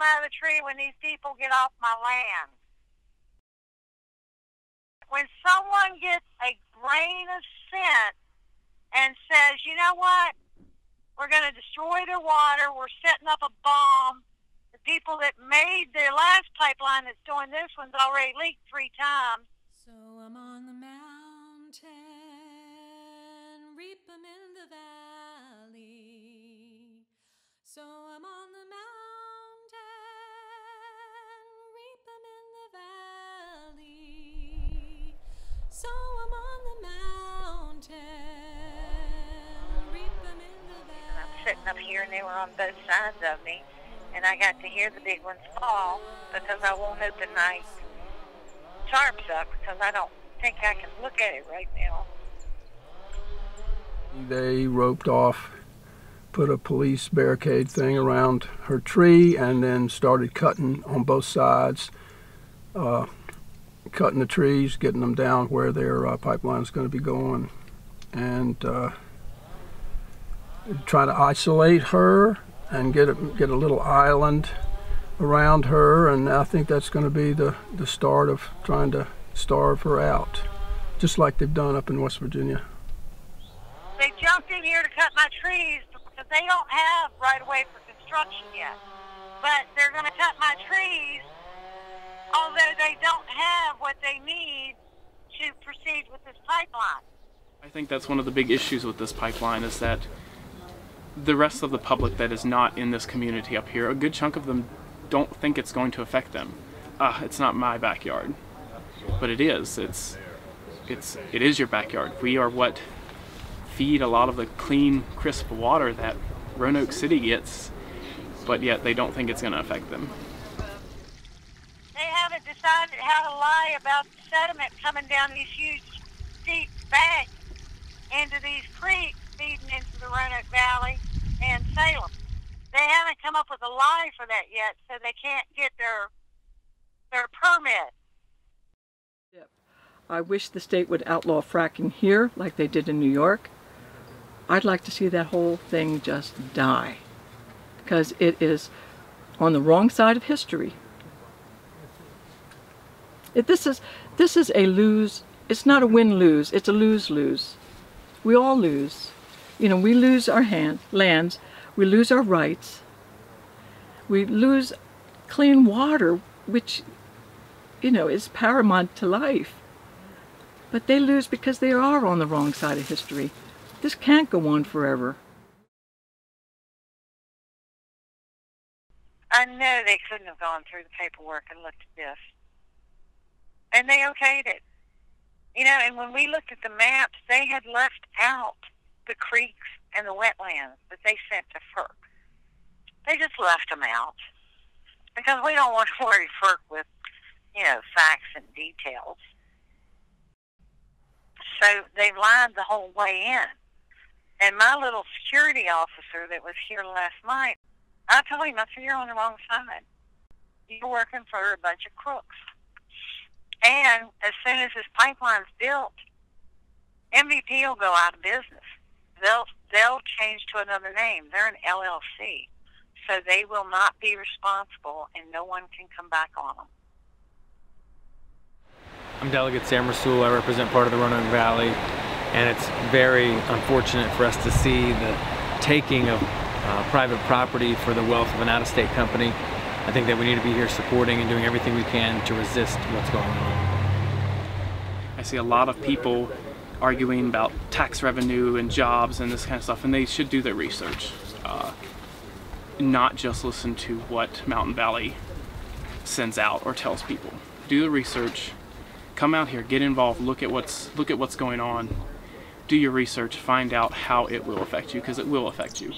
out of the tree when these people get off my land. When someone gets a grain of sense and says, you know what, we're going to destroy their water, we're setting up a bomb. The people that made their last pipeline that's doing this one's already leaked 3 times. So I'm on the mountain, reap 'em in the valley. So I'm on the mountain, reap 'em in the valley. So I'm on the mountain, reap 'em in the valley. I'm sitting up here and they were on both sides of me. And I got to hear the big ones fall because I won't open my tarps up because I don't think I can look at it right now. They roped off, put a police barricade thing around her tree, and then started cutting on both sides, cutting the trees, getting them down where their pipeline is going to be going, and try to isolate her and get a little island around her, and I think that's going to be the start of trying to starve her out, just like they've done up in West Virginia. They jumped in here to cut my trees because they don't have right-of-way for construction yet. But they're going to cut my trees, although they don't have what they need to proceed with this pipeline. I think that's one of the big issues with this pipeline is that the rest of the public that is not in this community up here, a good chunk of them don't think it's going to affect them. It's not my backyard, but it is. It is your backyard. We are what feed a lot of the clean, crisp water that Roanoke City gets, but yet they don't think it's going to affect them. They haven't decided how to lie about the sediment coming down these huge, steep banks into these creeks feeding into the Roanoke Valley and Salem. They haven't come up with a lie for that yet, so they can't get their permit. I wish the state would outlaw fracking here like they did in New York. I'd like to see that whole thing just die, because it is on the wrong side of history. This is a lose. It's not a win-lose. It's a lose-lose. We all lose. You know, we lose our lands. We lose our rights. We lose clean water, which, you know, is paramount to life. But they lose because they are on the wrong side of history. This can't go on forever. I know they couldn't have gone through the paperwork and looked at this. And they okayed it. You know, and when we looked at the maps, they had left out the creeks and the wetlands that they sent to FERC. They just left them out because we don't want to worry FERC with, you know, facts and details. So they've lied the whole way in. And my little security officer that was here last night, I told him, I said, you're on the wrong side. You're working for a bunch of crooks. And as soon as this pipeline's built, MVP will go out of business. They'll change to another name. They're an LLC. So they will not be responsible, and no one can come back on them. I'm Delegate Sam Rasool. I represent part of the Roanoke Valley, and it's very unfortunate for us to see the taking of private property for the wealth of an out-of-state company. I think that we need to be here supporting and doing everything we can to resist what's going on. I see a lot of people arguing about tax revenue and jobs and this kind of stuff, and they should do their research. Not just listen to what Mountain Valley sends out or tells people. Do the research, come out here, get involved, look at what's going on, do your research, find out how it will affect you, because it will affect you.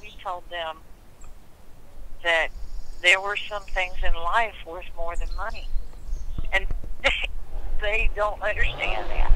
We told them that there were some things in life worth more than money, and they don't understand that.